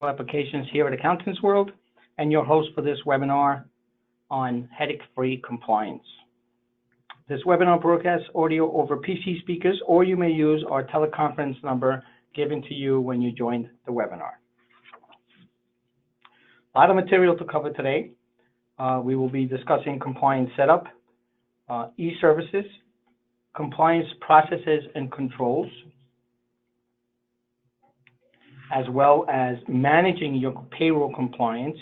Applications here at Accountantsworld, and your host for this webinar on headache-free compliance. This webinar broadcasts audio over PC speakers, or you may use our teleconference number given to you when you joined the webinar. A lot of material to cover today. We will be discussing compliance setup, EServices, compliance processes and controls, as well as managing your payroll compliance,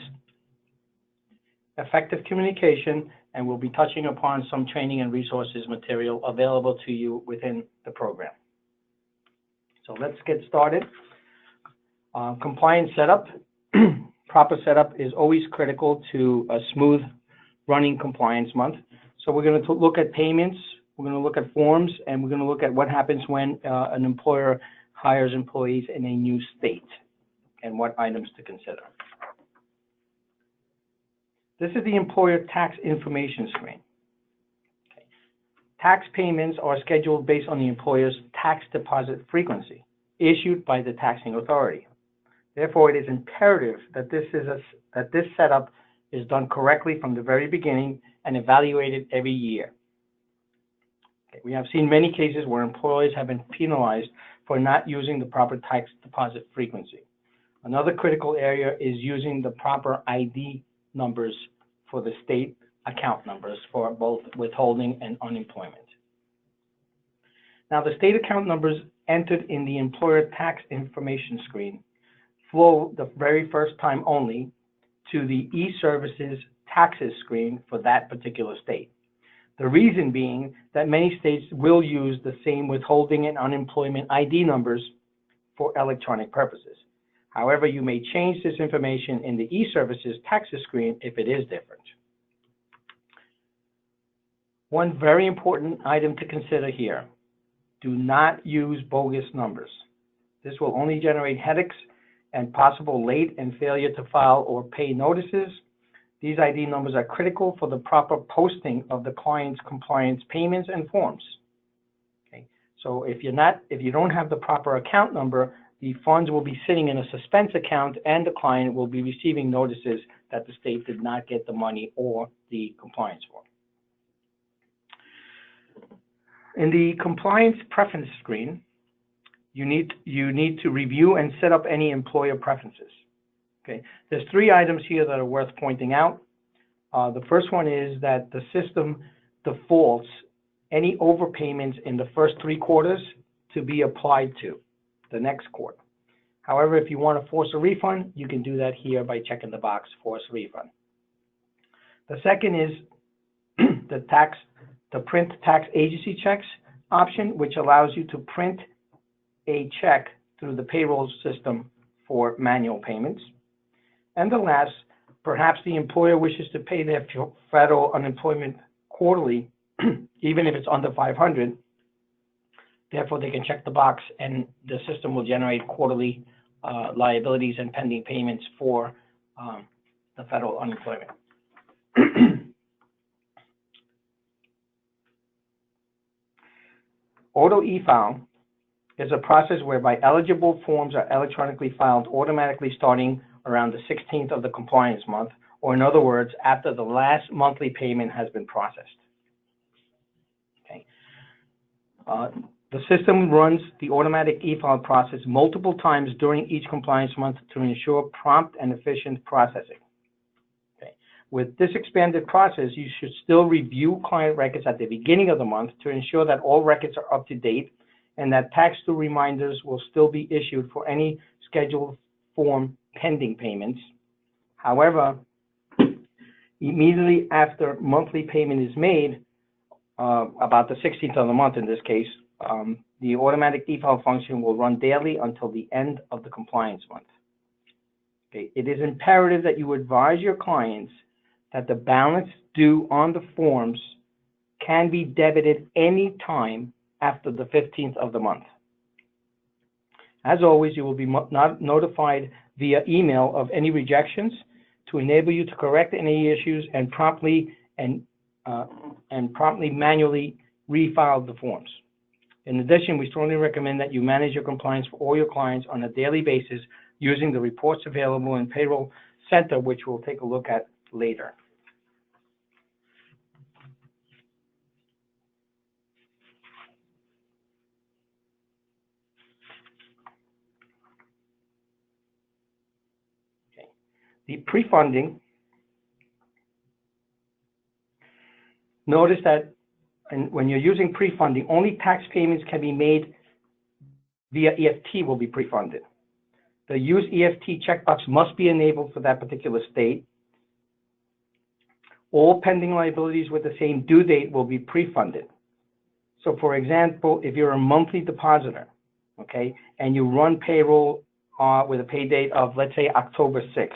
effective communication, and we'll be touching upon some training and resources material available to you within the program. So let's get started. Compliance setup, proper setup is always critical to a smooth running compliance month. So we're going to look at payments, we're going to look at forms, and we're going to look at what happens when an employer hires employees in a new state and what items to consider. This is the employer tax information screen. Okay. Tax payments are scheduled based on the employer's tax deposit frequency issued by the taxing authority. Therefore, it is imperative that this setup is done correctly from the very beginning and evaluated every year. Okay. We have seen many cases where employees have been penalized for not using the proper tax deposit frequency. Another critical area is using the proper ID numbers for the state account numbers for both withholding and unemployment. Now, the state account numbers entered in the employer tax information screen flow the very first time only to the EServices taxes screen for that particular state. The reason being that many states will use the same withholding and unemployment ID numbers for electronic purposes. However, you may change this information in the EServices taxes screen if it is different. One very important item to consider here: do not use bogus numbers. This will only generate headaches and possible late and failure to file or pay notices. These ID numbers are critical for the proper posting of the client's compliance payments and forms. Okay. So if you don't have the proper account number, the funds will be sitting in a suspense account and the client will be receiving notices that the state did not get the money or the compliance form. In the compliance preference screen, you need to review and set up any employer preferences. Okay. There's three items here that are worth pointing out. The first one is that the system defaults any overpayments in the first 3 quarters to be applied to the next quarter. However, if you want to force a refund, you can do that here by checking the box, force refund. The second is the print tax agency checks option, which allows you to print a check through the payroll system for manual payments. And the last, perhaps the employer wishes to pay their federal unemployment quarterly, even if it's under 500. Therefore, they can check the box and the system will generate quarterly liabilities and pending payments for the federal unemployment. Auto e-file is a process whereby eligible forms are electronically filed automatically starting around the 16th of the compliance month, or in other words, after the last monthly payment has been processed. Okay. The system runs the automatic e-file process multiple times during each compliance month to ensure prompt and efficient processing. Okay. With this expanded process, you should still review client records at the beginning of the month to ensure that all records are up to date and that tax due reminders will still be issued for any scheduled form pending payments. However, immediately after monthly payment is made, about the 16th of the month in this case, the automatic e-file function will run daily until the end of the compliance month. Okay. It is imperative that you advise your clients that the balance due on the forms can be debited any time after the 15th of the month. As always, you will be notified via email of any rejections to enable you to correct any issues and promptly manually refile the forms. In addition, we strongly recommend that you manage your compliance for all your clients on a daily basis using the reports available in Payroll Center, which we'll take a look at later. Okay. The pre-funding, notice that when you're using pre-funding, only tax payments can be made via EFT will be pre-funded. The Use EFT checkbox must be enabled for that particular state. All pending liabilities with the same due date will be pre-funded. So for example, if you're a monthly depositor, okay, and you run payroll with a pay date of, let's say, October 6th,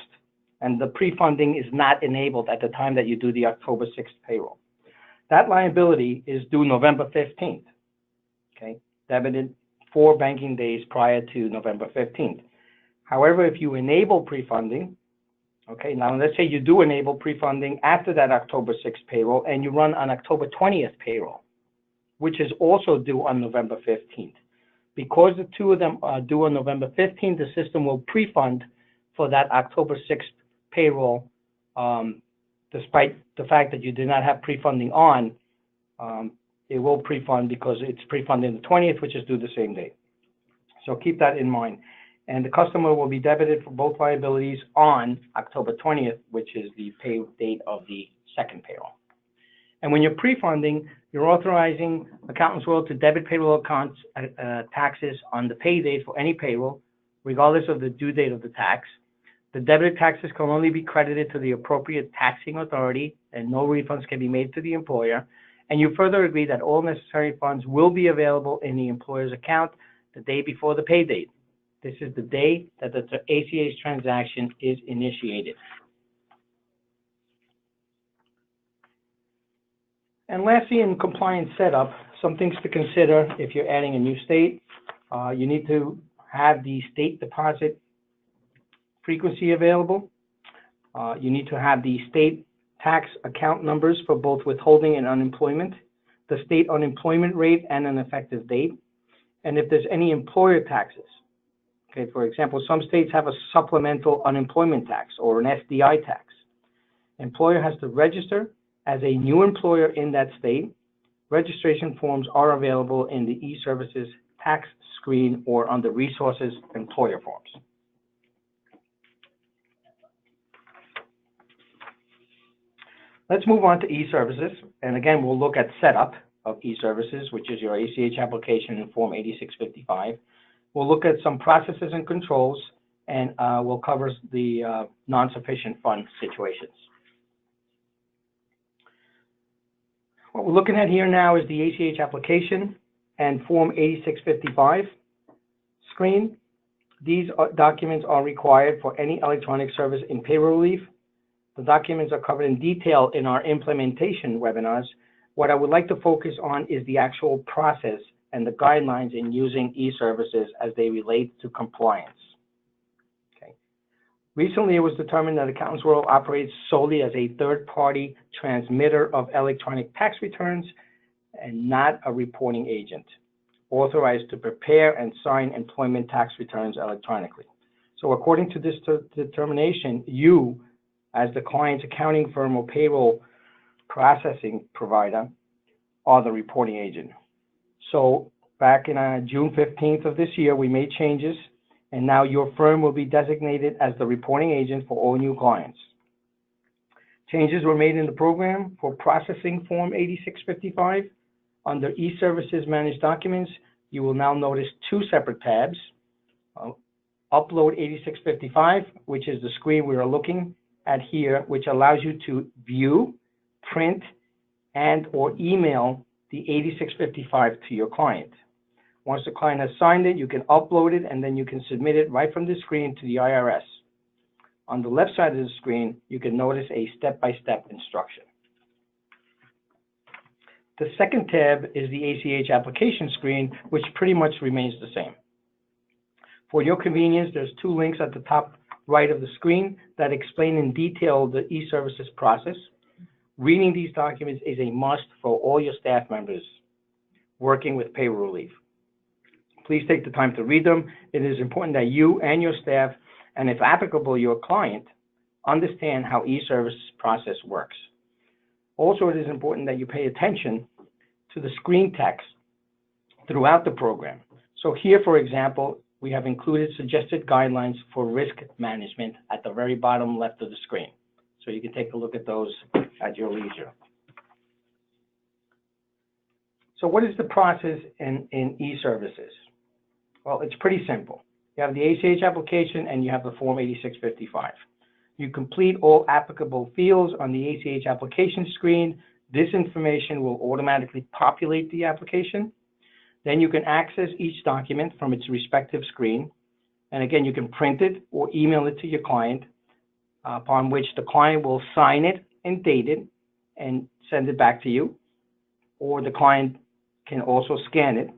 and the pre-funding is not enabled at the time that you do the October 6th payroll, that liability is due November 15th, okay, debited 4 banking days prior to November 15th. However, if you enable pre-funding, okay, now let's say you do enable pre-funding after that October 6th payroll and you run on October 20th payroll, which is also due on November 15th. Because the two of them are due on November 15th, the system will pre-fund for that October 6th payroll, despite the fact that you did not have pre-funding on. It will pre-fund because it's pre-funded the 20th, which is due the same date. So keep that in mind. And the customer will be debited for both liabilities on October 20th, which is the pay date of the second payroll. And when you're pre-funding, you're authorizing Accountantsworld to debit payroll accounts taxes on the pay date for any payroll, regardless of the due date of the tax. The debited taxes can only be credited to the appropriate taxing authority, and no refunds can be made to the employer. And you further agree that all necessary funds will be available in the employer's account the day before the pay date. This is the day that the ACH transaction is initiated. And lastly, in compliance setup, some things to consider if you're adding a new state. You need to have the state deposit frequency available. You need to have the state tax account numbers for both withholding and unemployment, the state unemployment rate and an effective date, and if there's any employer taxes. Okay, for example, some states have a supplemental unemployment tax or an SDI tax. Employer has to register as a new employer in that state. Registration forms are available in the EServices tax screen or under Resources Employer Forms. Let's move on to EServices, and again, we'll look at setup of EServices, which is your ACH application in Form 8655. We'll look at some processes and controls, and we'll cover the non-sufficient fund situations. What we're looking at here now is the ACH application and Form 8655 screen. These documents are required for any electronic service in Payroll Relief. The documents are covered in detail in our implementation webinars. What I would like to focus on is the actual process and the guidelines in using EServices as they relate to compliance. Okay. Recently, it was determined that Accountantsworld operates solely as a third-party transmitter of electronic tax returns and not a reporting agent authorized to prepare and sign employment tax returns electronically. So according to this determination, you, as the client's accounting firm or payroll processing provider, are the reporting agent. So back in June 15th of this year, we made changes, and now your firm will be designated as the reporting agent for all new clients. Changes were made in the program for processing Form 8655. Under EServices Managed Documents, you will now notice 2 separate tabs. Upload 8655, which is the screen we are looking at here, which allows you to view, print, and or email the 8655 to your client. Once the client has signed it, you can upload it, and then you can submit it right from the screen to the IRS. On the left side of the screen, you can notice a step-by-step instruction. The second tab is the ACH application screen, which pretty much remains the same. For your convenience, there's 2 links at the top right of the screen that explain in detail the EServices process. Reading these documents is a must for all your staff members working with Payroll Relief. Please take the time to read them. It is important that you and your staff and if applicable, your client, understand how EServices process works. Also, it is important that you pay attention to the screen text throughout the program. So here, for example, we have included suggested guidelines for risk management at the very bottom left of the screen. So you can take a look at those at your leisure. So what is the process in EServices? Well, it's pretty simple. You have the ACH application and you have the Form 8655. You complete all applicable fields on the ACH application screen. This information will automatically populate the application. Then you can access each document from its respective screen. And again, you can print it or email it to your client, upon which the client will sign it and date it and send it back to you. Or the client can also scan it,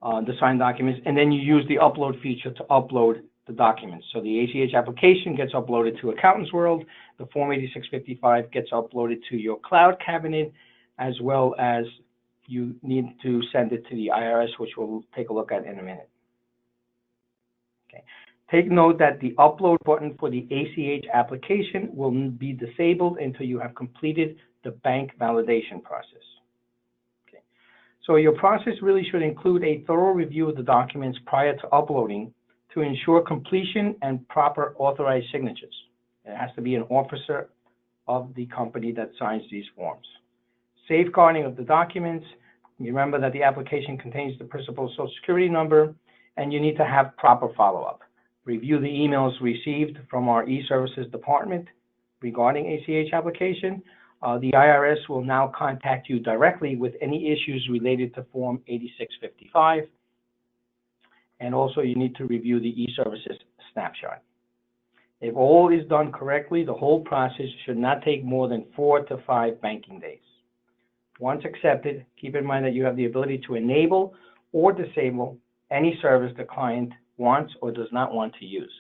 the signed documents, and then you use the upload feature to upload the documents. So the ACH application gets uploaded to Accountantsworld, the Form 8655 gets uploaded to your cloud cabinet, as well as you need to send it to the IRS, which we'll take a look at in a minute. Okay. Take note that the upload button for the ACH application will be disabled until you have completed the bank validation process. Okay. So your process really should include a thorough review of the documents prior to uploading to ensure completion and proper authorized signatures. It has to be an officer of the company that signs these forms. Safeguarding of the documents. Remember that the application contains the principal's Social Security number, and you need to have proper follow-up. Review the emails received from our EServices department regarding ACH application. The IRS will now contact you directly with any issues related to Form 8655. And also you need to review the EServices snapshot. If all is done correctly, the whole process should not take more than 4 to 5 banking days. Once accepted, keep in mind that you have the ability to enable or disable any service the client wants or does not want to use.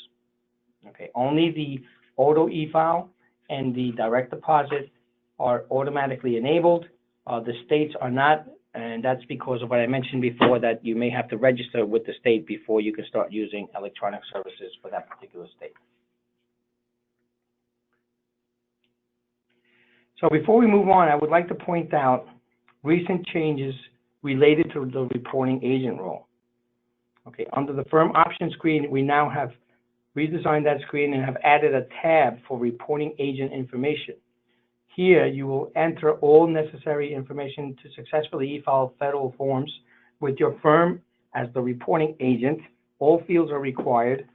Okay, only the auto e-file and the direct deposit are automatically enabled. The states are not, and that's because of what I mentioned before, that you may have to register with the state before you can start using electronic services for that particular state. So before we move on, I would like to point out recent changes related to the reporting agent role. Okay, under the firm option screen, we now have redesigned that screen and have added a tab for reporting agent information. Here, you will enter all necessary information to successfully e-file federal forms with your firm as the reporting agent. All fields are required.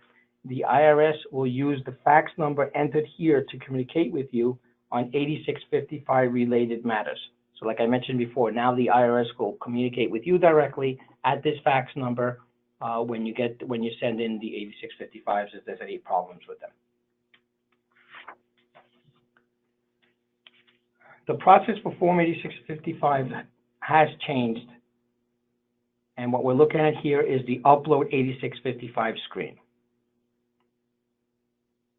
The IRS will use the fax number entered here to communicate with you on 8655 related matters. So like I mentioned before, now the IRS will communicate with you directly at this fax number when you send in the 8655s if there's any problems with them. The process for Form 8655 has changed, and what we're looking at here is the Upload 8655 screen.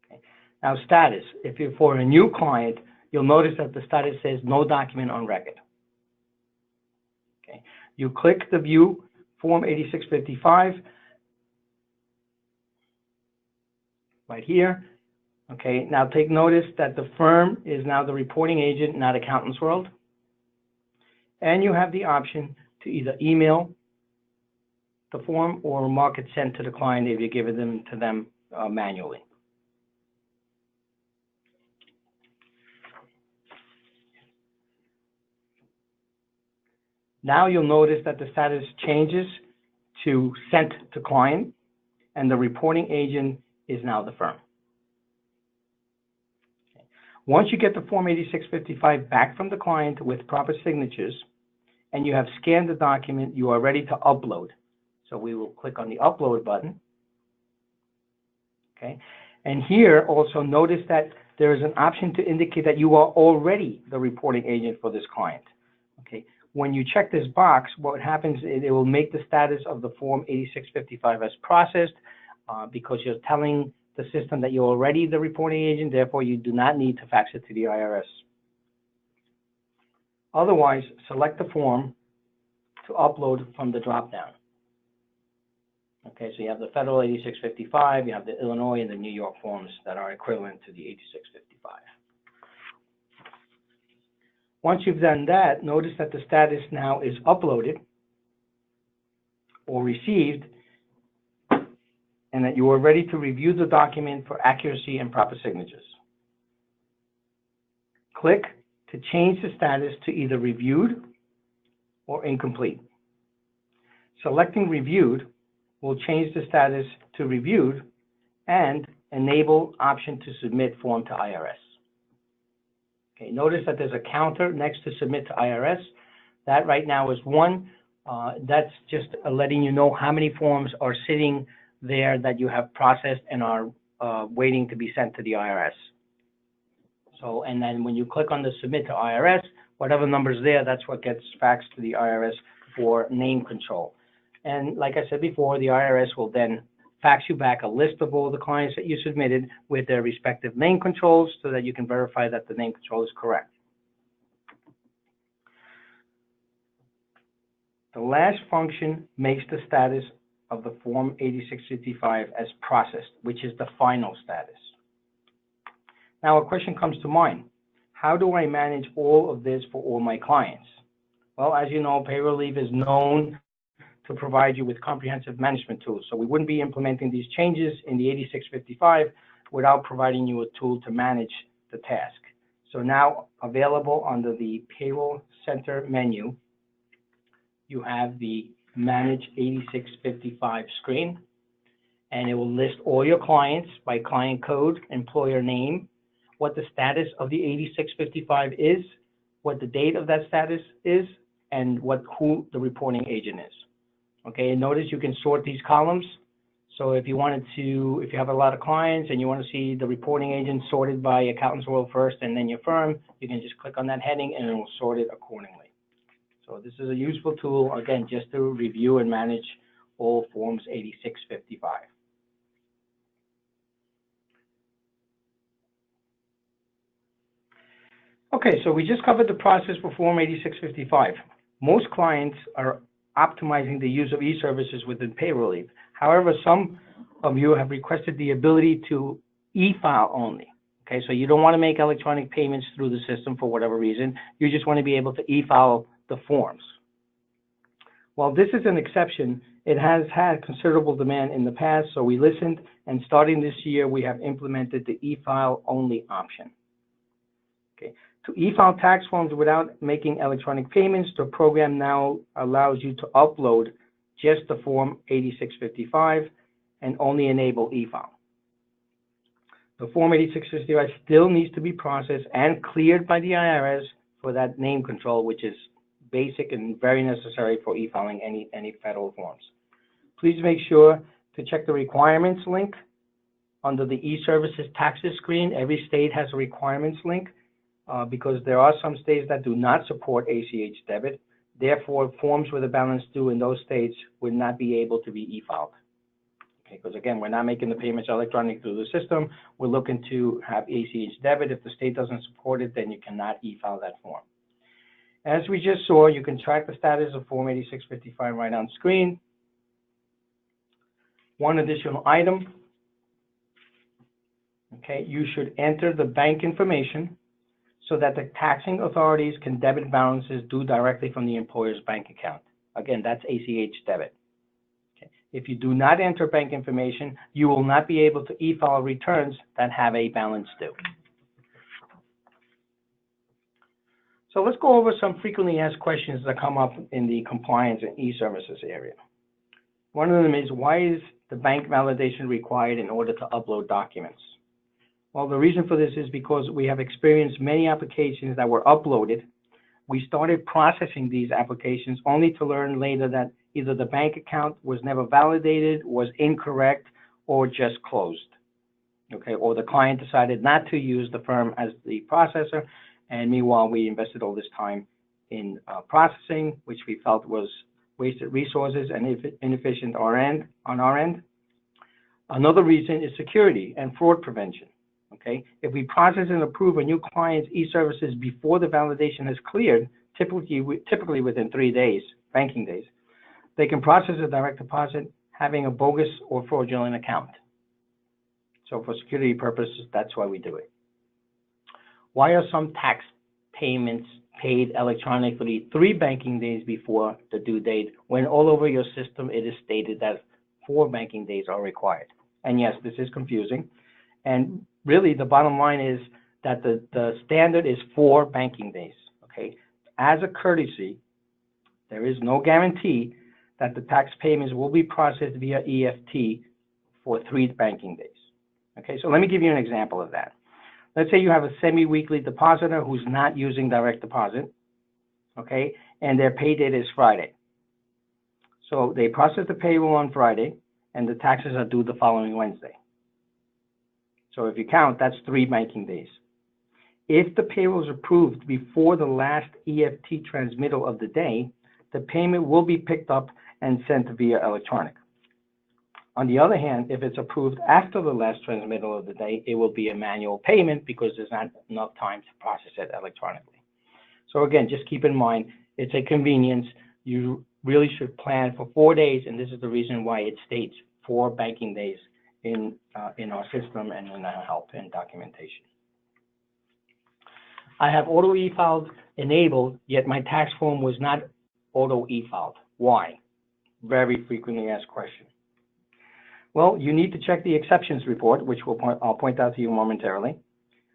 Okay. Now, status. If you're for a new client, you'll notice that the status says no document on record. Okay. You click the View Form 8655 right here. Okay, now take notice that the firm is now the reporting agent, not Accountantsworld. And you have the option to either email the form or mark it sent to the client if you give it to them manually. Now you'll notice that the status changes to sent to client, and the reporting agent is now the firm. Once you get the Form 8655 back from the client with proper signatures, and you have scanned the document, you are ready to upload. So we will click on the Upload button. Okay, and here also notice that there is an option to indicate that you are already the reporting agent for this client. Okay, when you check this box, what happens is it will make the status of the Form 8655 as processed because you're telling the system that you're already the reporting agent, therefore you do not need to fax it to the IRS. Otherwise, select the form to upload from the drop-down. Okay, so you have the federal 8655, you have the Illinois and the New York forms that are equivalent to the 8655. Once you've done that, notice that the status now is uploaded or received, and that you are ready to review the document for accuracy and proper signatures. Click to change the status to either reviewed or incomplete. Selecting reviewed will change the status to reviewed and enable option to submit form to IRS. Okay, notice that there's a counter next to submit to IRS. That right now is 1. That's just letting you know how many forms are sitting there that you have processed and are waiting to be sent to the IRS. So, and then when you click on the submit to IRS, whatever number's there, that's what gets faxed to the IRS for name control. And like I said before, the IRS will then fax you back a list of all the clients that you submitted with their respective name controls so that you can verify that the name control is correct. The last function makes the status of the Form 8655 as processed, which is the final status. Now a question comes to mind. How do I manage all of this for all my clients? Well, as you know, Payroll Relief is known to provide you with comprehensive management tools. So we wouldn't be implementing these changes in the 8655 without providing you a tool to manage the task. So now available under the Payroll Center menu, you have the Manage 8655 screen, and it will list all your clients by client code, employer name, what the status of the 8655 is, what the date of that status is, and who the reporting agent is. Okay, and notice you can sort these columns. So if you wanted to, if you have a lot of clients and you want to see the reporting agent sorted by Accountantsworld first and then your firm, you can just click on that heading and it will sort it accordingly. So this is a useful tool, again, just to review and manage all Forms 8655. Okay, so we just covered the process for Form 8655. Most clients are optimizing the use of EServices within Payroll Relief. However, some of you have requested the ability to e-file only. Okay, so you don't want to make electronic payments through the system for whatever reason. You just want to be able to e-file the forms. While this is an exception, it has had considerable demand in the past, so we listened, and starting this year, we have implemented the e-file only option. Okay. To e-file tax forms without making electronic payments, the program now allows you to upload just the Form 8655 and only enable e-file. The Form 8655 still needs to be processed and cleared by the IRS for that name control, which is basic and very necessary for e-filing any federal forms. Please make sure to check the requirements link under the EServices taxes screen. Every state has a requirements link because there are some states that do not support ACH debit. Therefore, forms with a balance due in those states would not be able to be e-filed. Okay, because again, we're not making the payments electronic through the system. We're looking to have ACH debit. If the state doesn't support it, then you cannot e-file that form. As we just saw, you can track the status of Form 8655 right on screen. One additional item, okay, you should enter the bank information so that the taxing authorities can debit balances due directly from the employer's bank account. Again, that's ACH debit. Okay. If you do not enter bank information, you will not be able to e-file returns that have a balance due. So let's go over some frequently asked questions that come up in the compliance and EServices area. One of them is, why is the bank validation required in order to upload documents? Well, the reason for this is because we have experienced many applications that were uploaded. We started processing these applications only to learn later that either the bank account was never validated, was incorrect, or just closed. Okay, or the client decided not to use the firm as the processor, and meanwhile, we invested all this time in processing, which we felt was wasted resources and inefficient on our end. Another reason is security and fraud prevention. Okay, if we process and approve a new client's EServices before the validation has cleared, typically within 3 days, banking days, they can process a direct deposit having a bogus or fraudulent account. So for security purposes, that's why we do it. Why are some tax payments paid electronically 3 banking days before the due date, when all over your system it is stated that 4 banking days are required? And yes, this is confusing. And really, the bottom line is that the standard is 4 banking days, okay? As a courtesy, there is no guarantee that the tax payments will be processed via EFT for 3 banking days, okay? So let me give you an example of that. Let's say you have a semi-weekly depositor who's not using direct deposit, okay, and their pay date is Friday. So they process the payroll on Friday, and the taxes are due the following Wednesday. So if you count, that's 3 banking days. If the payroll is approved before the last EFT transmittal of the day, the payment will be picked up and sent via electronic. On the other hand, if it's approved after the last transmittal of the day, it will be a manual payment because there's not enough time to process it electronically. So again, just keep in mind, it's a convenience. You really should plan for 4 days, and this is the reason why it states 4 banking days in our system and in our help and documentation. I have auto e-filed enabled, yet my tax form was not auto e-filed. Why? Very frequently asked question. Well, you need to check the exceptions report, which I'll point out to you momentarily.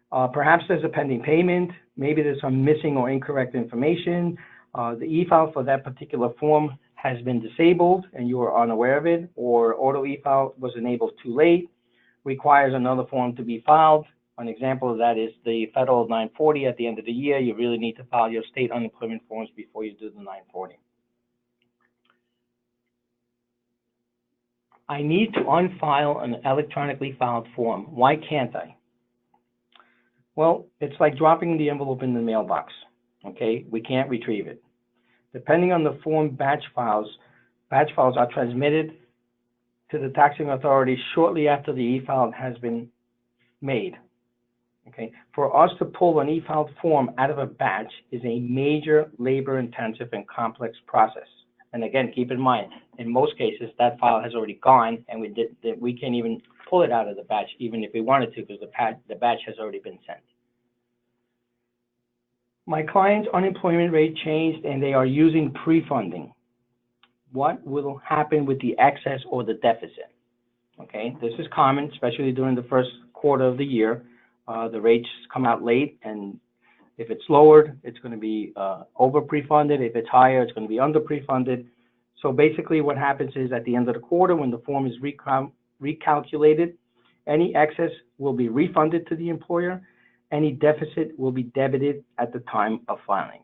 Perhaps there's a pending payment. Maybe there's some missing or incorrect information. The e-file for that particular form has been disabled and you are unaware of it, or auto e-file was enabled too late, requires another form to be filed. An example of that is the federal 940 at the end of the year. You really need to file your state unemployment forms before you do the 940. I need to unfile an electronically filed form. Why can't I? Well, it's like dropping the envelope in the mailbox, okay? We can't retrieve it. Depending on the form batch files are transmitted to the taxing authority shortly after the e-file has been made, okay? For us to pull an e-filed form out of a batch is a major labor-intensive and complex process. And again, keep in mind, in most cases, that file has already gone, and we can't even pull it out of the batch, even if we wanted to, because the batch has already been sent. My client's unemployment rate changed, and they are using prefunding. What will happen with the excess or the deficit? Okay, this is common, especially during the first quarter of the year. The rates come out late, and if it's lowered, it's going to be over prefunded. If it's higher, it's going to be under prefunded. So basically what happens is at the end of the quarter, when the form is recalculated, any excess will be refunded to the employer. Any deficit will be debited at the time of filing.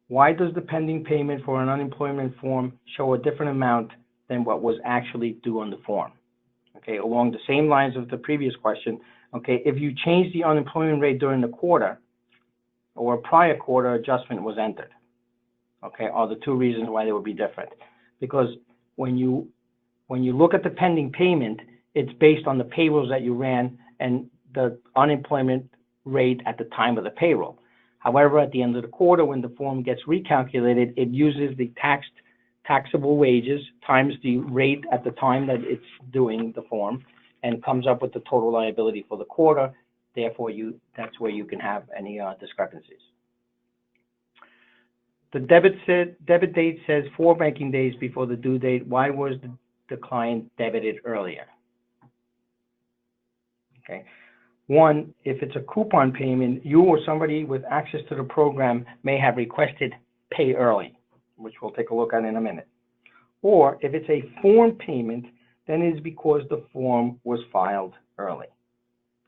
Why does the pending payment for an unemployment form show a different amount than what was actually due on the form? Okay, along the same lines of the previous question, okay, if you change the unemployment rate during the quarter or a prior quarter adjustment was entered, okay, are the 2 reasons why they would be different. Because when you look at the pending payment, it's based on the payrolls that you ran and the unemployment rate at the time of the payroll. However, at the end of the quarter, when the form gets recalculated, it uses the taxable wages times the rate at the time that it's doing the form and comes up with the total liability for the quarter. Therefore, that's where you can have any discrepancies. The debit date says 4 banking days before the due date. Why was the client debited earlier? Okay. 1, if it's a coupon payment, you or somebody with access to the program may have requested pay early, which we'll take a look at in a minute. Or if it's a form payment, then it is because the form was filed early.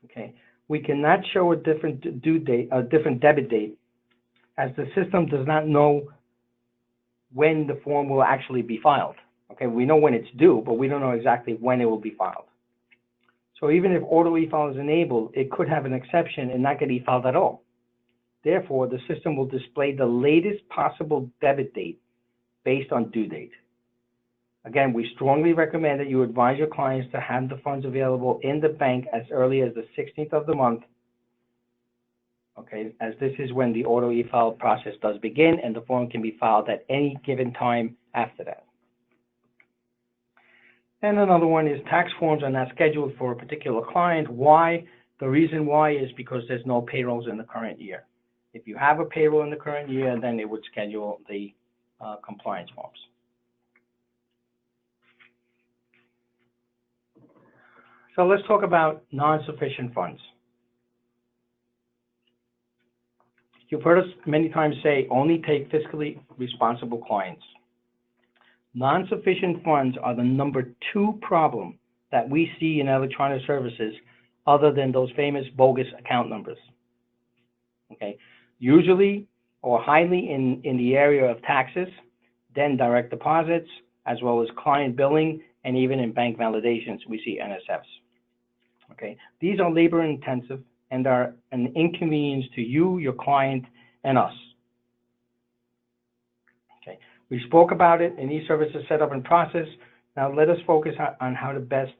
Okay. We cannot show a different due date, a different debit date, as the system does not know when the form will actually be filed. Okay, we know when it's due, but we don't know exactly when it will be filed. So even if auto e-file is enabled, it could have an exception and not get e-filed at all. Therefore, the system will display the latest possible debit date based on due date. Again, we strongly recommend that you advise your clients to have the funds available in the bank as early as the 16th of the month, okay, as this is when the auto e-file process does begin, and the form can be filed at any given time after that. And another one is tax forms are not scheduled for a particular client. Why? The reason why is because there's no payrolls in the current year. If you have a payroll in the current year, then it would schedule the compliance forms. So let's talk about non-sufficient funds. You've heard us many times say, only take fiscally responsible clients. Non-sufficient funds are the number 2 problem that we see in electronic services other than those famous bogus account numbers. Okay, usually or highly in the area of taxes, then direct deposits, as well as client billing, and even in bank validations, we see NSFs. Okay, these are labor intensive and are an inconvenience to you, your client, and us. Okay, we spoke about it in EServices setup and process. Now let us focus on how to best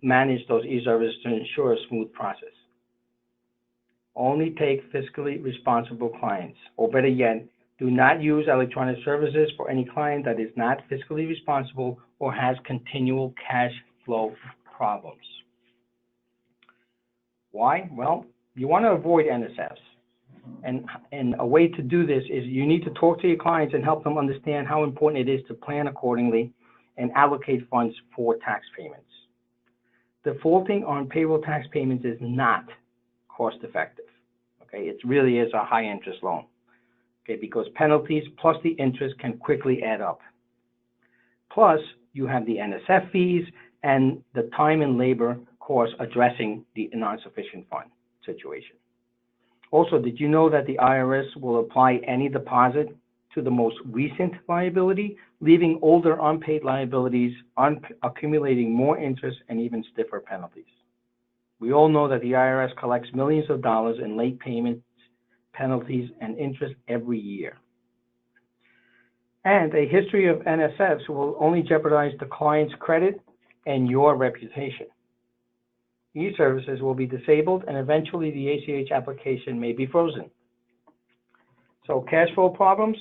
manage those EServices to ensure a smooth process. Only take fiscally responsible clients, or better yet, do not use electronic services for any client that is not fiscally responsible or has continual cash flow problems. Why? Well, you want to avoid NSFs. And a way to do this is you need to talk to your clients and help them understand how important it is to plan accordingly and allocate funds for tax payments. Defaulting on payroll tax payments is not cost effective. Okay, it really is a high interest loan. Okay, because penalties plus the interest can quickly add up. Plus, you have the NSF fees and the time and labor costs addressing the non-sufficient fund situation. Also, did you know that the IRS will apply any deposit to the most recent liability, leaving older unpaid liabilities accumulating more interest and even stiffer penalties? We all know that the IRS collects millions of dollars in late payments, penalties, and interest every year. And a history of NSFs will only jeopardize the client's credit and your reputation. EServices will be disabled, and eventually the ACH application may be frozen. So cash flow problems,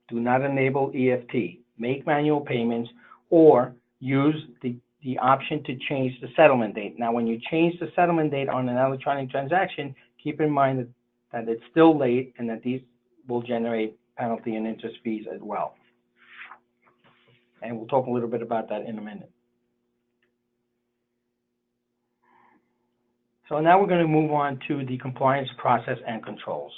do not enable EFT. Make manual payments or use the option to change the settlement date. Now, when you change the settlement date on an electronic transaction, keep in mind that it's still late and that these will generate penalty and interest fees as well. And we'll talk a little bit about that in a minute. So now we're going to move on to the compliance process and controls.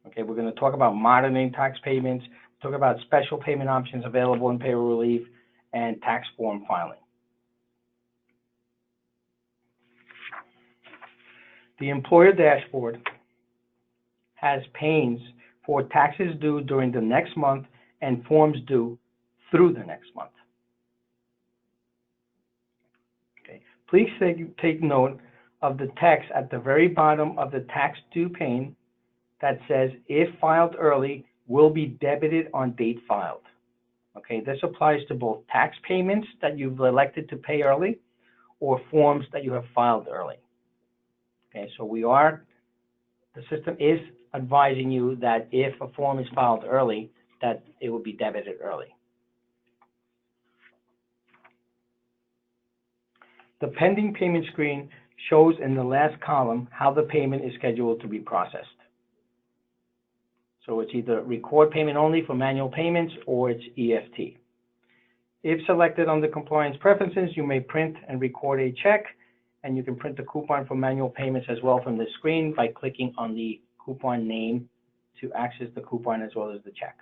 Okay, we're going to talk about monitoring tax payments, talk about special payment options available in Payroll Relief, and tax form filing. The employer dashboard has panes for taxes due during the next month and forms due through the next month. Okay, please take note of the text at the very bottom of the tax due pane that says, if filed early, will be debited on date filed. Okay, this applies to both tax payments that you've elected to pay early or forms that you have filed early. Okay, so the system is advising you that if a form is filed early, that it will be debited early. The pending payment screen shows in the last column how the payment is scheduled to be processed. So it's either record payment only for manual payments or it's EFT. If selected under compliance preferences, you may print and record a check, and you can print the coupon for manual payments as well from the screen by clicking on the coupon name to access the coupon as well as the check.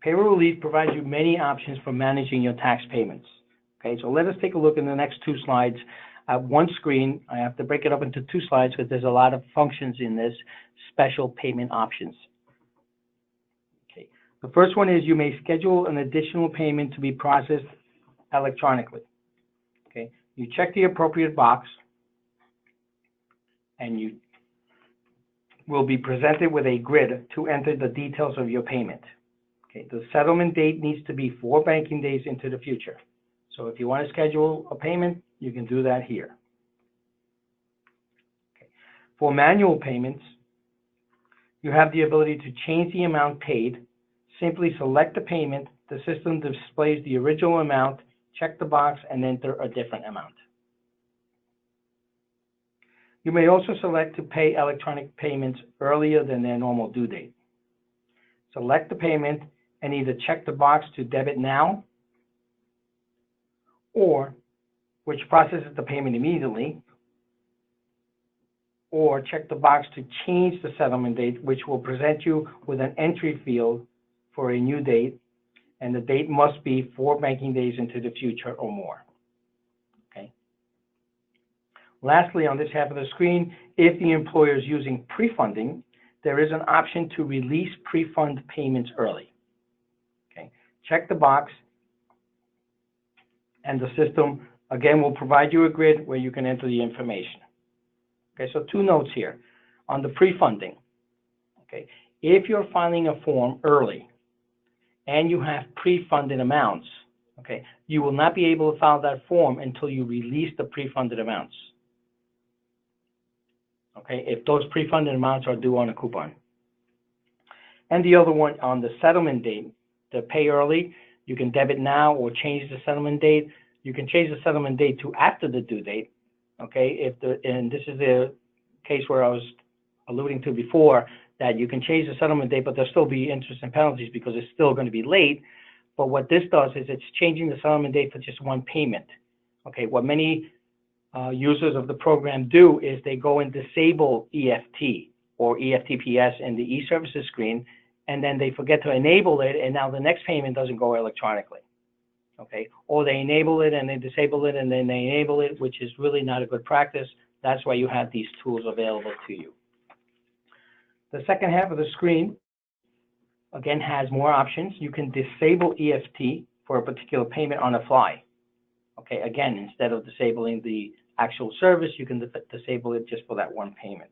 Payroll Relief provides you many options for managing your tax payments. Okay, so let us take a look in the next 2 slides. One screen, I have to break it up into 2 slides because there's a lot of functions in this, special payment options. Okay, the first one is you may schedule an additional payment to be processed electronically. Okay, you check the appropriate box and you will be presented with a grid to enter the details of your payment. Okay, the settlement date needs to be 4 banking days into the future. So if you want to schedule a payment, You can do that here. Okay. For manual payments, you have the ability to change the amount paid. Simply select the payment. The system displays the original amount, check the box, and enter a different amount. You may also select to pay electronic payments earlier than their normal due date. Select the payment and either check the box to debit now, or which processes the payment immediately, or check the box to change the settlement date, which will present you with an entry field for a new date, and the date must be 4 banking days into the future or more. Okay. Lastly, on this half of the screen, if the employer is using prefunding, there is an option to release prefund payments early. Okay. Check the box, and the system, again, will provide you a grid where you can enter the information. Okay, so 2 notes here. On the prefunding, okay, if you're filing a form early and you have pre-funded amounts, okay, you will not be able to file that form until you release the pre-funded amounts. Okay, if those pre-funded amounts are due on a coupon. And the other one, on the settlement date, the pay early, you can debit now or change the settlement date. You can change the settlement date to after the due date. Okay, and this is the case where I was alluding to before, that you can change the settlement date, but there'll still be interest and penalties because it's still going to be late. But what this does is it's changing the settlement date for just one payment. Okay, what many users of the program do is they go and disable EFT or EFTPS in the EServices screen, and then they forget to enable it, and now the next payment doesn't go electronically. Okay, or they enable it and they disable it and then they enable it, which is really not a good practice. That's why you have these tools available to you. The second half of the screen, again, has more options. You can disable EFT for a particular payment on the fly. Okay, again, instead of disabling the actual service, you can disable it just for that one payment.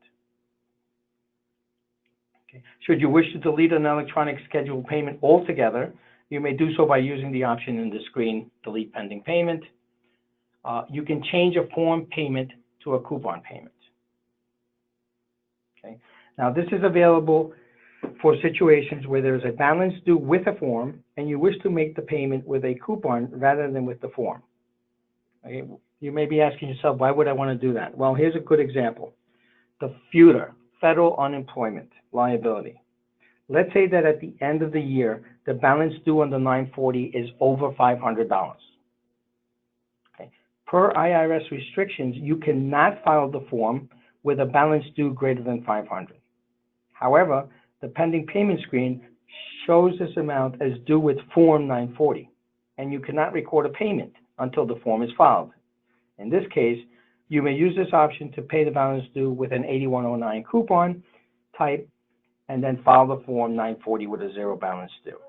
Okay. Should you wish to delete an electronic scheduled payment altogether, you may do so by using the option in the screen, delete pending payment. You can change a form payment to a coupon payment. Okay. Now, this is available for situations where there is a balance due with a form and you wish to make the payment with a coupon rather than with the form. Okay. You may be asking yourself, why would I want to do that? Well, here's a good example. The FUTA, Federal Unemployment Liability. Let's say that at the end of the year, the balance due on the 940 is over $500. Okay. Per IRS restrictions, you cannot file the form with a balance due greater than $500. However, the pending payment screen shows this amount as due with Form 940, and you cannot record a payment until the form is filed. In this case, you may use this option to pay the balance due with an 8109 coupon type, and then file the Form 940 with a 0 balance due.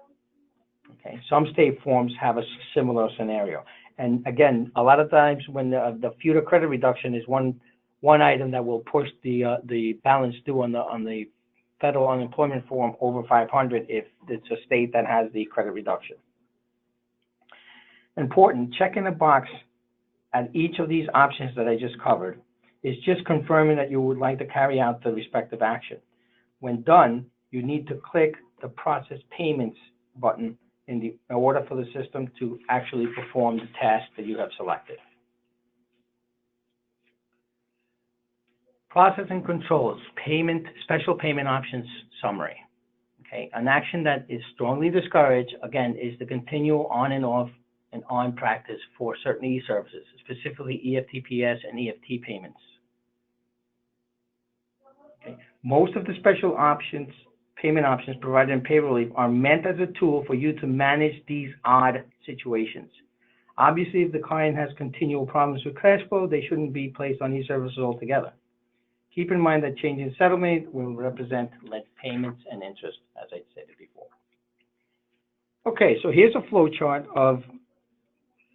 Okay, some state forms have a similar scenario. And again, a lot of times when the FUTA credit reduction is one item that will push the balance due on the federal unemployment form over 500 if it's a state that has the credit reduction. Important, checking a box at each of these options that I just covered is just confirming that you would like to carry out the respective action. When done, you need to click the Process Payments button in order for the system to actually perform the task that you have selected. Process and controls, special payment options summary. Okay, an action that is strongly discouraged, again, is the continual on and off and on practice for certain EServices, specifically EFTPS and EFT payments. Okay. Most of the special payment options provided in Payroll Relief are meant as a tool for you to manage these odd situations. Obviously, if the client has continual problems with cash flow, they shouldn't be placed on EServices altogether. Keep in mind that changing settlement will represent late payments and interest, as I stated before. Okay, so here's a flow chart of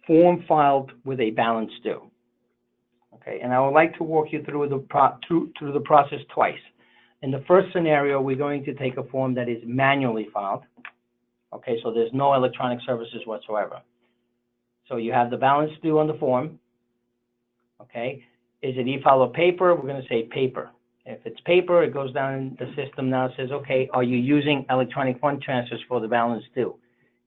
form filed with a balance due. Okay, and I would like to walk you through the process twice. In the first scenario, we're going to take a form that is manually filed. Okay, so there's no electronic services whatsoever. So you have the balance due on the form. Okay, is it e-file or paper? We're going to say paper. If it's paper, it goes down the system now. It says, okay, are you using electronic fund transfers for the balance due?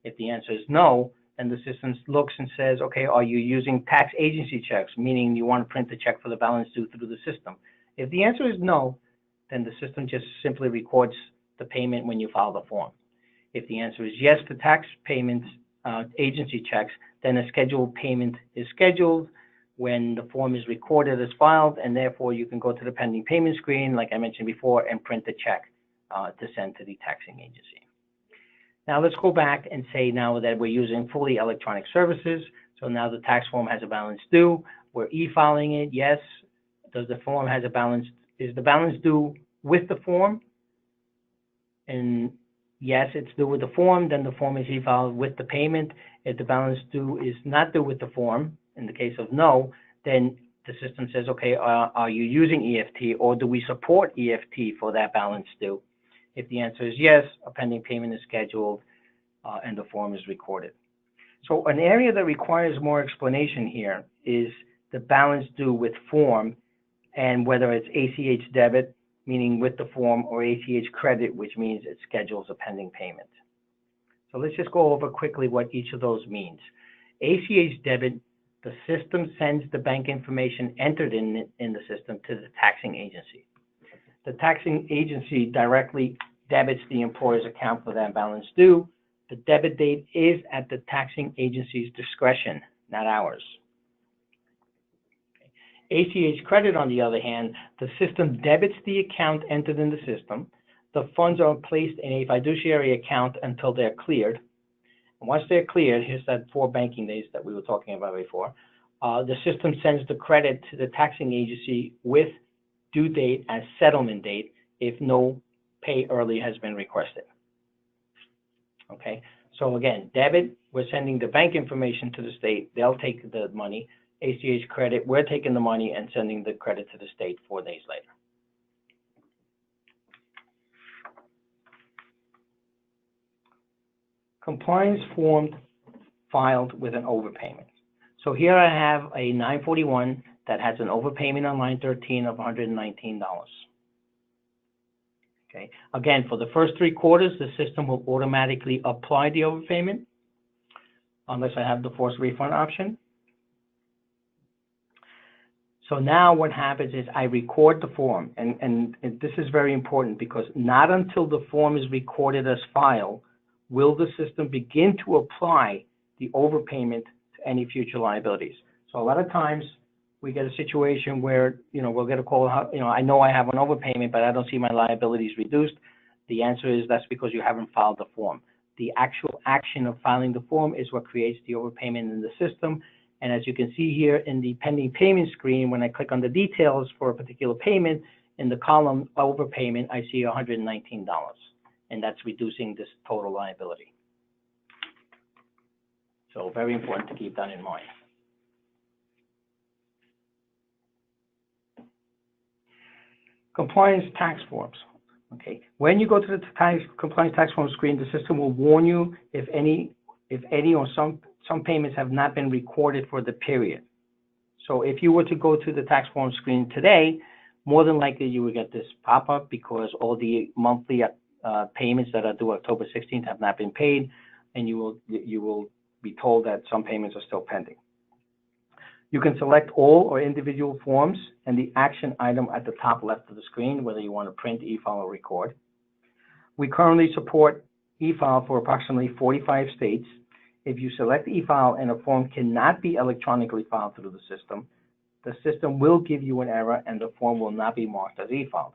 If the answer is no, then the system looks and says, okay, are you using tax agency checks, meaning you want to print the check for the balance due through the system? If the answer is no, then the system just simply records the payment when you file the form. If the answer is yes to tax payments, agency checks, then a scheduled payment is scheduled when the form is recorded as filed, and therefore you can go to the pending payment screen, like I mentioned before, and print the check to send to the taxing agency. Now let's go back and say now that we're using fully electronic services. So now the tax form has a balance due. We're e-filing it. Yes. Does the form has a balance? Is the balance due with the form? And yes, it's due with the form. Then the form is e-filed with the payment. If the balance due is not due with the form, in the case of no, then the system says, okay, are you using EFT, or do we support EFT for that balance due? If the answer is yes, a pending payment is scheduled and the form is recorded. So an area that requires more explanation here is the balance due with form, and whether it's ACH debit, meaning with the form, or ACH credit, which means it schedules a pending payment. So let's just go over quickly what each of those means. ACH debit, the system sends the bank information entered in the system to the taxing agency. The taxing agency directly debits the employer's account for that balance due. The debit date is at the taxing agency's discretion, not ours. ACH credit, on the other hand, the system debits the account entered in the system. The funds are placed in a fiduciary account until they're cleared. And once they're cleared, here's that 4 banking days that we were talking about before. The system sends the credit to the taxing agency with due date as settlement date if no pay early has been requested. Okay, so again, debit, we're sending the bank information to the state. They'll take the money. ACH credit, we're taking the money and sending the credit to the state 4 days later. Compliance form filed with an overpayment. So here I have a 941 that has an overpayment on line 13 of $119. Okay. Again, for the first 3 quarters, the system will automatically apply the overpayment unless I have the forced refund option. So now what happens is I record the form, and this is very important, because not until the form is recorded as filed will the system begin to apply the overpayment to any future liabilities. So a lot of times we get a situation where, we'll get a call, I know I have an overpayment, but I don't see my liabilities reduced. The answer is that's because you haven't filed the form. The actual action of filing the form is what creates the overpayment in the system. And as you can see here in the pending payment screen, when I click on the details for a particular payment, in the column overpayment, I see $119. And that's reducing this total liability. So very important to keep that in mind. Compliance tax forms. Okay. When you go to the compliance tax form screen, the system will warn you if any or some payments have not been recorded for the period. So if you were to go to the tax form screen today, more than likely you will get this pop-up because all the monthly payments that are due October 16th have not been paid, and you will be told that some payments are still pending. You can select all or individual forms and the action item at the top left of the screen, whether you want to print, e-file, or record. We currently support e-file for approximately 45 states. If you select e-file and a form cannot be electronically filed through the system will give you an error and the form will not be marked as e-filed.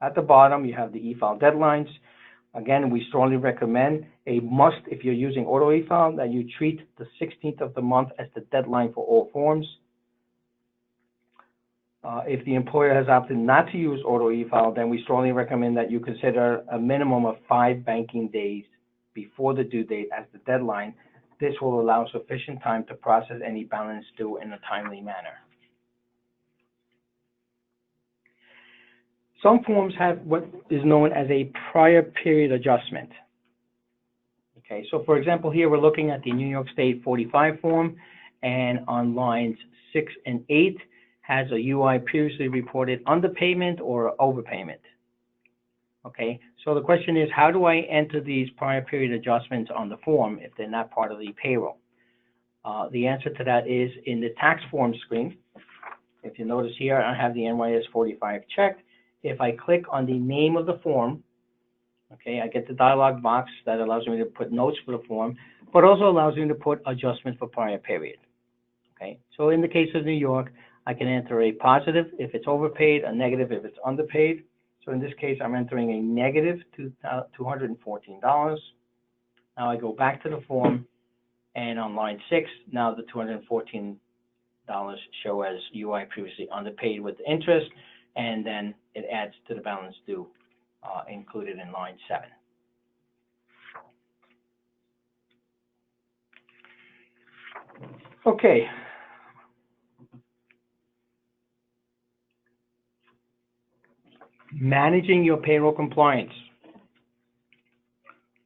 At the bottom, you have the e-file deadlines. Again, we strongly recommend a must, if you're using auto e-file, that you treat the 16th of the month as the deadline for all forms. If the employer has opted not to use auto e-file, then we strongly recommend that you consider a minimum of 5 banking days before the due date as the deadline. This will allow sufficient time to process any balance due in a timely manner. Some forms have what is known as a prior period adjustment. Okay, so for example, here we're looking at the New York State 45 form, and on lines 6 and 8 has a UI previously reported underpayment or overpayment. Okay, so the question is, how do I enter these prior period adjustments on the form if they're not part of the payroll? The answer to that is in the tax form screen. If you notice here, I have the NYS 45 checked. If I click on the name of the form, okay, I get the dialog box that allows me to put notes for the form, but also allows me to put adjustment for prior period. Okay, so in the case of New York, I can enter a positive if it's overpaid, a negative if it's underpaid. So in this case, I'm entering a negative $214. Now I go back to the form, and on line 6, now the $214 show as UI previously underpaid with interest, and then it adds to the balance due included in line 7. Okay. Managing your payroll compliance.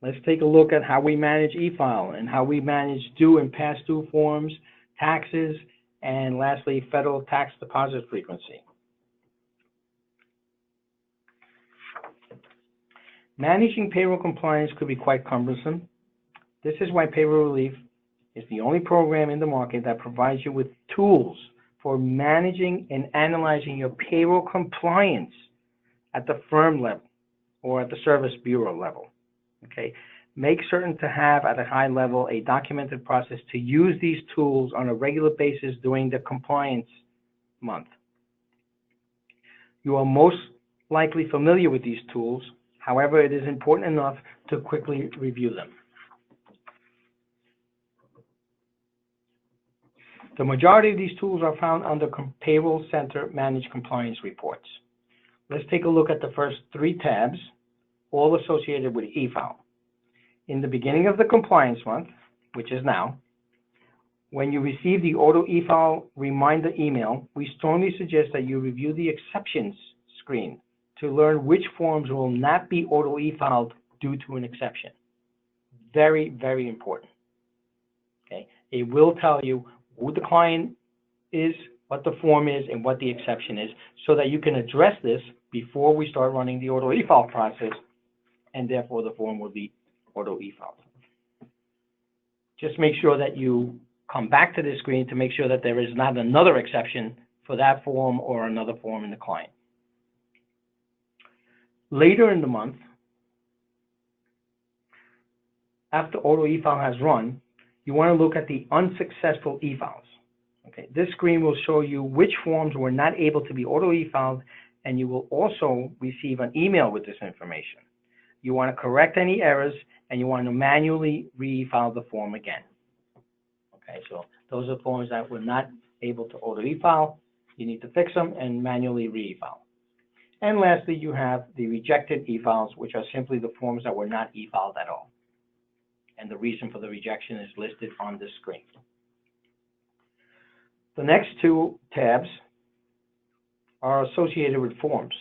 Let's take a look at how we manage Efile and how we manage due and past due forms, taxes, and lastly, federal tax deposit frequency. Managing payroll compliance could be quite cumbersome. This is why Payroll Relief is the only program in the market that provides you with tools for managing and analyzing your payroll compliance at the firm level or at the service bureau level. Okay, make certain to have at a high level a documented process to use these tools on a regular basis during the compliance month. You are most likely familiar with these tools. However, it is important enough to quickly review them. The majority of these tools are found under Payroll Center Managed Compliance Reports. Let's take a look at the first 3 tabs, all associated with Efile. In the beginning of the compliance month, which is now, when you receive the auto Efile reminder email, we strongly suggest that you review the exceptions screen to learn which forms will not be auto Efiled due to an exception. Very, very important. Okay, it will tell you who the client is, what the form is, and what the exception is, so that you can address this before we start running the auto Efile process, and therefore the form will be auto Efiled. Just make sure that you come back to this screen to make sure that there is not another exception for that form or another form in the client. Later in the month, after auto Efile has run, you want to look at the unsuccessful eFiles. Okay, this screen will show you which forms were not able to be auto Efiled, and you will also receive an email with this information. You want to correct any errors, and you want to manually re-file the form again. Okay, so those are forms that were not able to auto Efile. You need to fix them and manually re-file. And lastly, you have the rejected e-files, which are simply the forms that were not e-filed at all. And the reason for the rejection is listed on this screen. The next 2 tabs are associated with forms.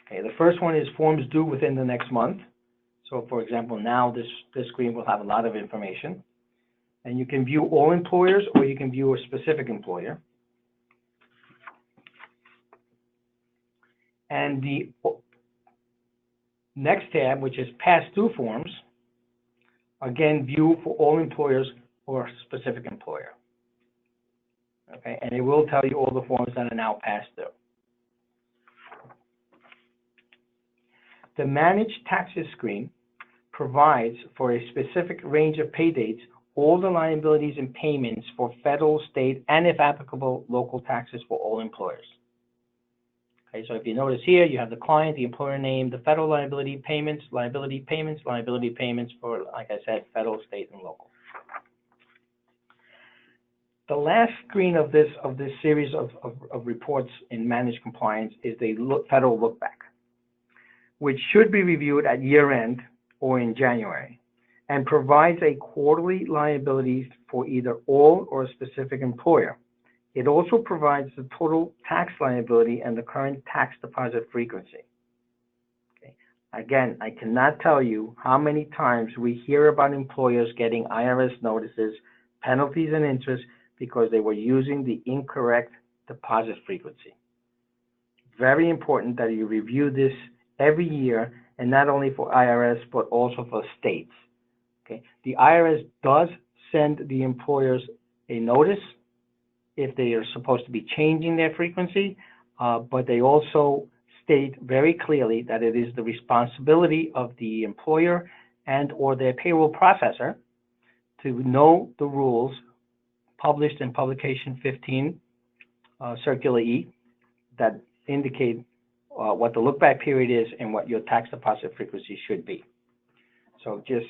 Okay, the first one is forms due within the next month. So for example, now this screen will have a lot of information. And you can view all employers, or you can view a specific employer. And the next tab, which is past due forms, again, view for all employers or a specific employer. Okay, and it will tell you all the forms that are now past due. The Manage Taxes screen provides for a specific range of pay dates all the liabilities and payments for federal, state, and if applicable, local taxes for all employers. Okay, so if you notice here, you have the client, the employer name, the federal liability payments for, like I said, federal, state, and local. The last screen of this series of reports in Managed Compliance is the federal look back, which should be reviewed at year end or in January, and provides a quarterly liability for either all or a specific employer. It also provides the total tax liability and the current tax deposit frequency. Okay. Again, I cannot tell you how many times we hear about employers getting IRS notices, penalties and interest because they were using the incorrect deposit frequency. Very important that you review this every year, and not only for IRS, but also for states. Okay? The IRS does send the employers a notice if they are supposed to be changing their frequency, but they also state very clearly that it is the responsibility of the employer and or their payroll processor to know the rules published in Publication 15, Circular E, that indicate what the look-back period is and what your tax deposit frequency should be. So just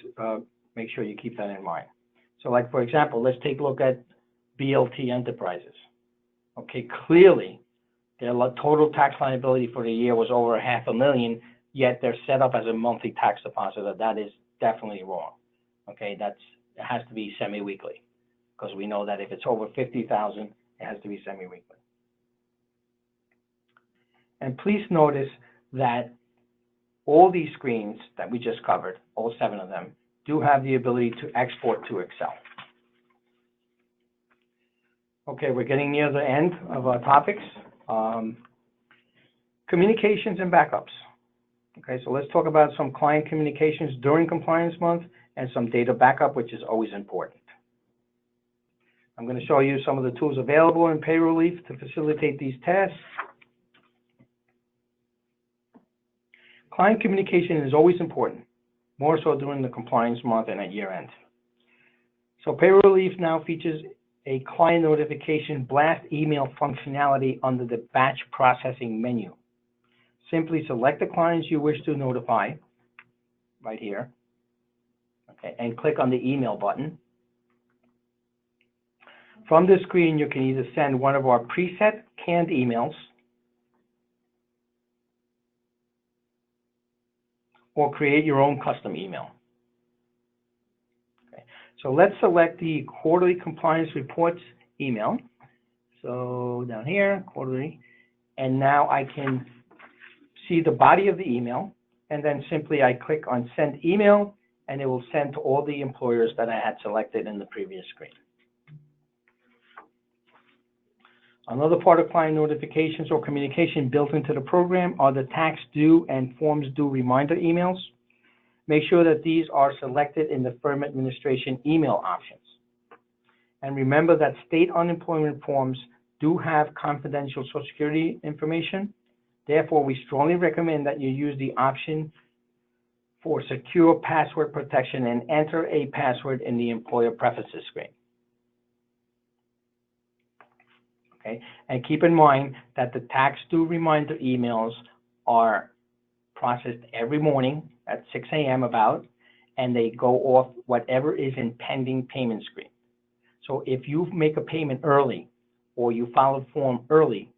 make sure you keep that in mind. So like, for example, let's take a look at BLT Enterprises. Okay, clearly their total tax liability for the year was over $500,000, yet they're set up as a monthly tax depositor. That is definitely wrong. Okay, it has to be semi-weekly, because we know that if it's over $50,000, it has to be semi-weekly. And please notice that all these screens that we just covered, all 7 of them, do have the ability to export to Excel. Okay, we're getting near the end of our topics. Communications and backups. Okay, so let's talk about some client communications during compliance month and some data backup, which is always important. I'm going to show you some of the tools available in Payroll Relief to facilitate these tasks. Client communication is always important, more so during the compliance month and at year end. So Payroll Relief now features a client notification blast email functionality under the batch processing menu. Simply select the clients you wish to notify right here, okay, and click on the email button. From this screen, you can either send one of our preset canned emails or create your own custom email. Okay. So let's select the quarterly compliance reports email. So down here, quarterly, and now I can see the body of the email, and then simply I click on send email, and it will send to all the employers that I had selected in the previous screen. Another part of client notifications or communication built into the program are the tax due and forms due reminder emails. Make sure that these are selected in the firm administration email options. And remember that state unemployment forms do have confidential Social Security information. Therefore, we strongly recommend that you use the option for secure password protection and enter a password in the employer preferences screen. Okay, and keep in mind that the tax due reminder emails are processed every morning at 6 a.m. about, and they go off whatever is in pending payment screen. So if you make a payment early or you file a form early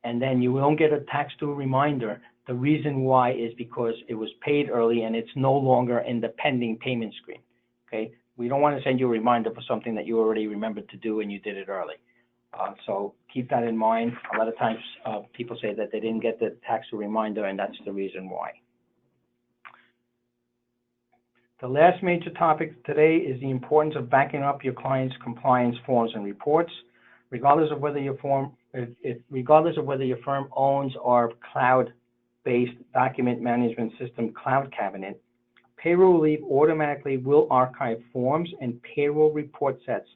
and then you don't get a tax due reminder, the reason why is because it was paid early and it's no longer in the pending payment screen. Okay, we don't want to send you a reminder for something that you already remembered to do and you did it early. So keep that in mind. A lot of times people say that they didn't get the tax due reminder, and that's the reason why. The last major topic today is the importance of backing up your client's compliance forms and reports, regardless of whether your firm owns our cloud-based document management system, Cloud Cabinet. Payroll Relief automatically will archive forms and payroll report sets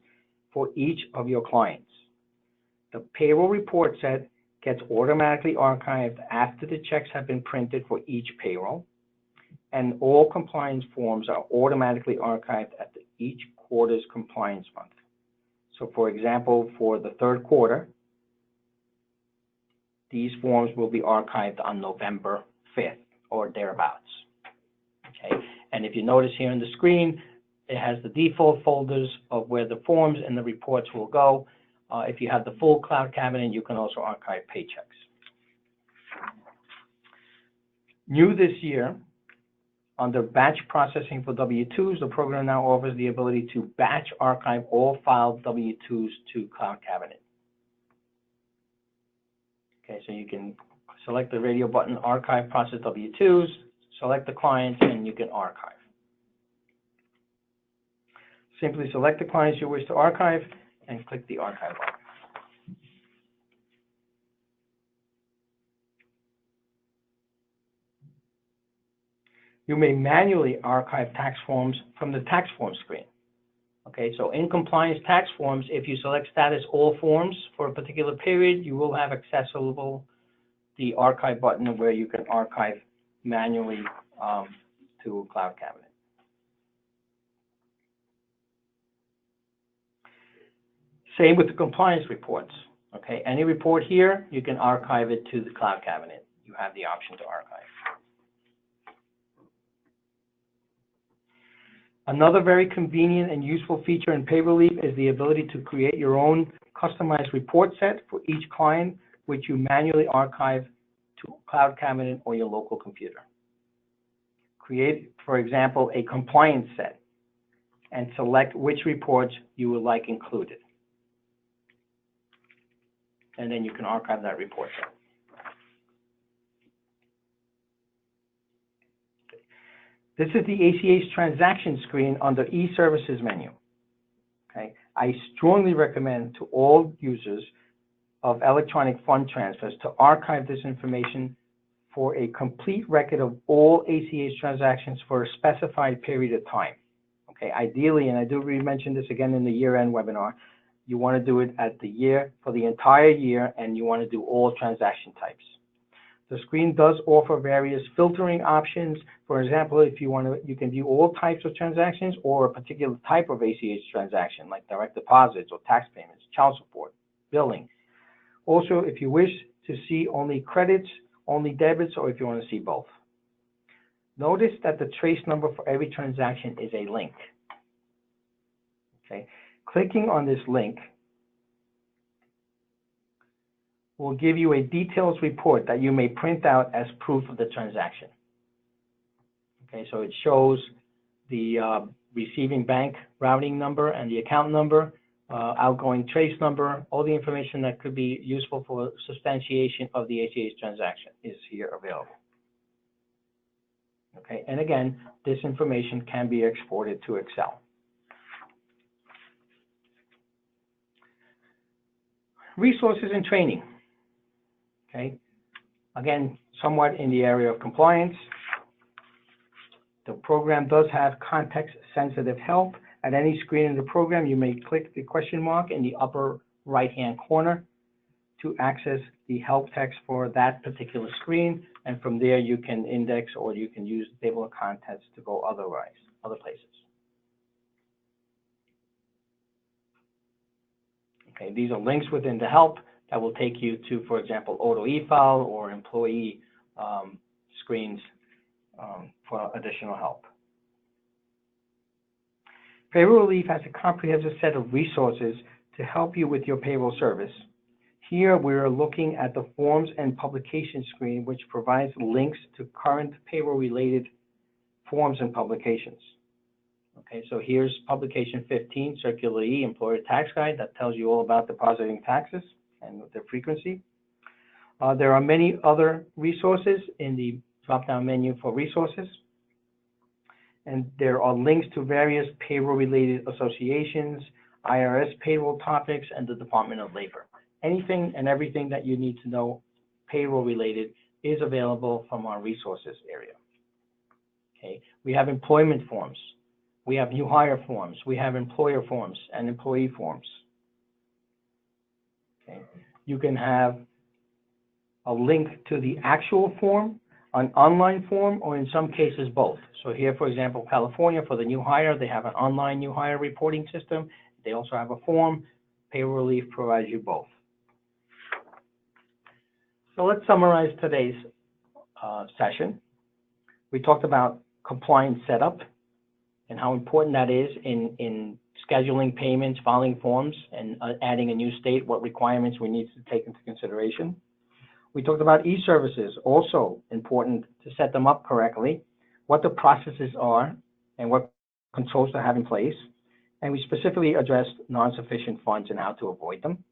for each of your clients. The payroll report set gets automatically archived after the checks have been printed for each payroll, and all compliance forms are automatically archived at each quarter's compliance month. So for example, for the third quarter, these forms will be archived on November 5th or thereabouts. Okay, and if you notice here on the screen, it has the default folders of where the forms and the reports will go. If you have the full Cloud Cabinet, you can also archive paychecks. New this year, under batch processing for W-2s, the program now offers the ability to batch archive all filed W-2s to Cloud Cabinet. Okay, so you can select the radio button, archive process W-2s, select the client, and you can archive. Simply select the clients you wish to archive, and click the archive button. You may manually archive tax forms from the tax form screen. Okay, so in compliance tax forms, if you select status all forms for a particular period, you will have accessible the archive button where you can archive manually to Cloud Cabinet. Same with the compliance reports. Okay, any report here, you can archive it to the Cloud Cabinet. You have the option to archive. Another very convenient and useful feature in Payroll Relief is the ability to create your own customized report set for each client, which you manually archive to Cloud Cabinet or your local computer. Create, for example, a compliance set and select which reports you would like included. And then you can archive that report set. This is the ACH transaction screen under EServices menu. Okay, I strongly recommend to all users of electronic fund transfers to archive this information for a complete record of all ACH transactions for a specified period of time. Okay, ideally, and I do mention this again in the year-end webinar, you want to do it at the year for the entire year, and you want to do all transaction types. The screen does offer various filtering options. For example, if you want to, you can view all types of transactions or a particular type of ACH transaction, like direct deposits or tax payments, child support, billing. Also, if you wish to see only credits, only debits, or if you want to see both. Notice that the trace number for every transaction is a link. Okay, clicking on this link will give you a details report that you may print out as proof of the transaction. Okay, so it shows the receiving bank routing number and the account number, outgoing trace number, all the information that could be useful for substantiation of the ACH transaction is here available. Okay, and again, this information can be exported to Excel. Resources and training. Okay, again, somewhat in the area of compliance. The program does have context-sensitive help. At any screen in the program, you may click the question mark in the upper right-hand corner to access the help text for that particular screen, and from there you can index or you can use the table of contents to go other places. Okay, these are links within the help that will take you to, for example, auto e-file or employee screens for additional help. Payroll Relief has a comprehensive set of resources to help you with your payroll service. Here we're looking at the forms and publication screen, which provides links to current payroll-related forms and publications. Okay, so here's publication 15, Circular E, Employer Tax Guide, that tells you all about depositing taxes and their frequency. There are many other resources in the drop-down menu for resources. And there are links to various payroll-related associations, IRS payroll topics, and the Department of Labor. Anything and everything that you need to know payroll-related is available from our resources area. Okay, we have employment forms. We have new hire forms. We have employer forms and employee forms. Okay, you can have a link to the actual form, an online form, or in some cases both. So here, for example, California, for the new hire, they have an online new hire reporting system. They also have a form. Payroll Relief provides you both. So let's summarize today's session. We talked about compliance setup and how important that is in scheduling payments, filing forms, and adding a new state, what requirements we need to take into consideration. We talked about EServices, also important to set them up correctly, what the processes are, and what controls to have in place. And we specifically addressed non-sufficient funds and how to avoid them.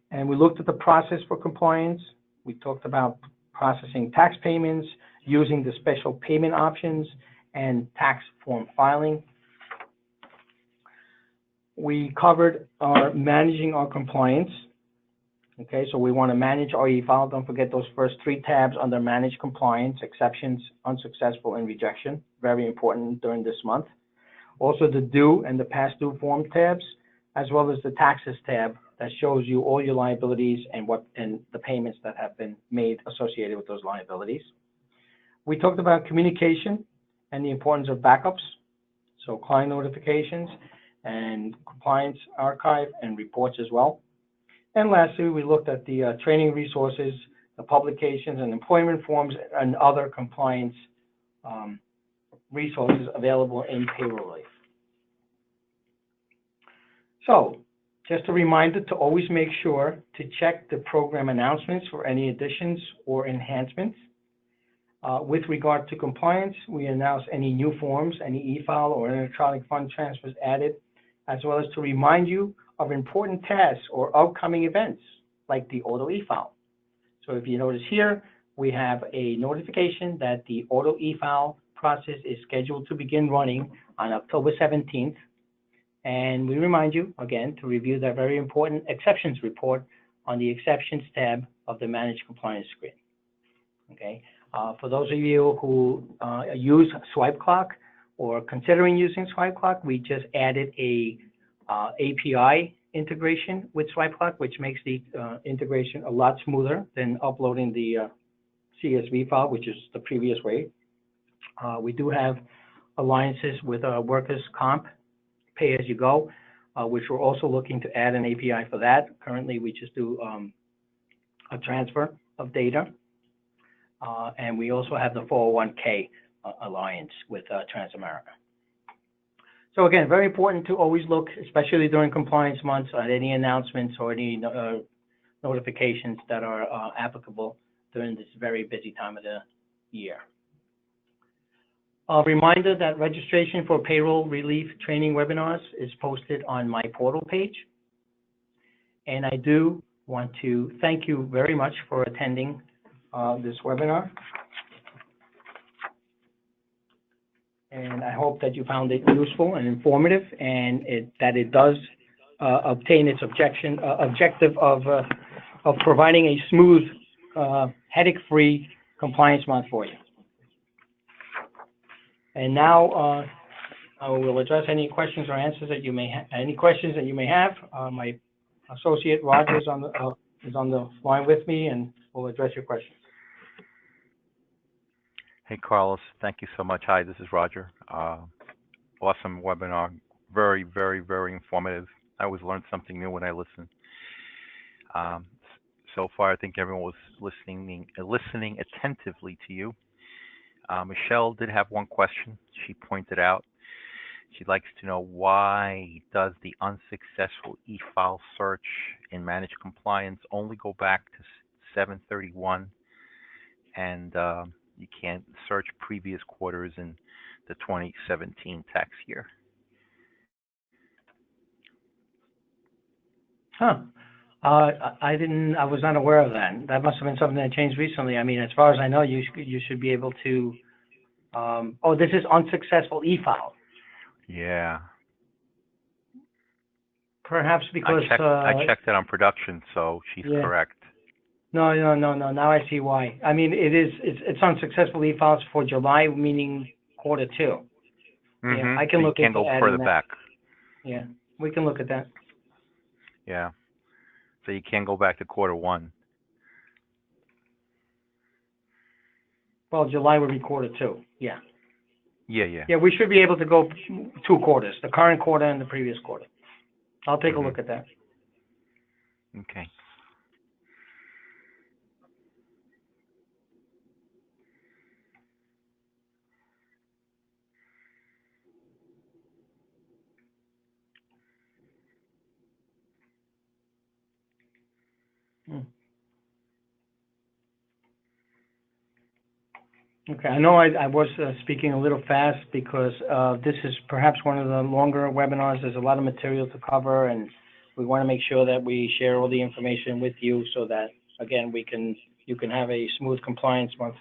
And we looked at the process for compliance. We talked about processing tax payments, using the special payment options, and tax form filing. we covered managing our compliance. Okay, so we want to manage our e-file. Don't forget those first 3 tabs under Manage Compliance, Exceptions, Unsuccessful, and Rejection. Very important during this month. Also the Due and the Past Due Form tabs, as well as the Taxes tab that shows you all your liabilities and the payments that have been made associated with those liabilities. We talked about communication and the importance of backups, so client notifications and compliance archive and reports as well. And lastly, we looked at the training resources, the publications and employment forms, and other compliance resources available in Payroll Relief. So, just a reminder to always make sure to check the program announcements for any additions or enhancements. With regard to compliance, we announce any new forms, any e-file or electronic fund transfers added, as well as to remind you of important tasks or upcoming events, like the auto e-file. So if you notice here, we have a notification that the auto e-file process is scheduled to begin running on October 17th. And we remind you, again, to review that very important exceptions report on the Exceptions tab of the Manage Compliance screen. Okay. For those of you who use Swipe Clock or considering using Swipe Clock, we just added a API integration with Swipe Clock, which makes the integration a lot smoother than uploading the CSV file, which is the previous way. We do have alliances with workers' comp, pay-as-you-go, which we're also looking to add an API for that. Currently, we just do a transfer of data. And we also have the 401k alliance with Transamerica. So again, very important to always look, especially during compliance months, at any announcements or any notifications that are applicable during this very busy time of the year. A reminder that registration for Payroll Relief training webinars is posted on my portal page. And I do want to thank you very much for attending this webinar. And I hope that you found it useful and informative, and that it does obtain its objective of providing a smooth, headache-free compliance month for you. And now I will address any questions or answers that you may have. Any questions that you may have, my associate Roger is on the line with me, and will address your questions. Hey, Carlos, thank you so much. Hi, this is Roger. Awesome webinar. Very, very, very informative. I always learn something new when I listen. So far, I think everyone was listening attentively to you. Michelle did have one question. She pointed out she'd like to know, why does the unsuccessful e-file search in Managed Compliance only go back to 7/31, and you can't search previous quarters in the 2017 tax year? Huh. I was not aware of that. That must have been something that changed recently. I mean, as far as I know, you should be able to. Oh, this is unsuccessful e-file. Yeah. Perhaps because I checked it on production, so she's correct. No. Now I see why. I mean, it's unsuccessful e-files for July, meaning quarter 2. Mm-hmm. Yeah, I can look into adding that. You can't go further back. Yeah, we can look at that. Yeah. So you can't go back to quarter 1. Well, July would be quarter 2. Yeah. Yeah. Yeah, we should be able to go 2 quarters, the current quarter and the previous quarter. I'll take a look at that. Okay. Okay, I know I was speaking a little fast because this is perhaps one of the longer webinars. There's a lot of material to cover, and we want to make sure that we share all the information with you so that, again, you can have a smooth compliance month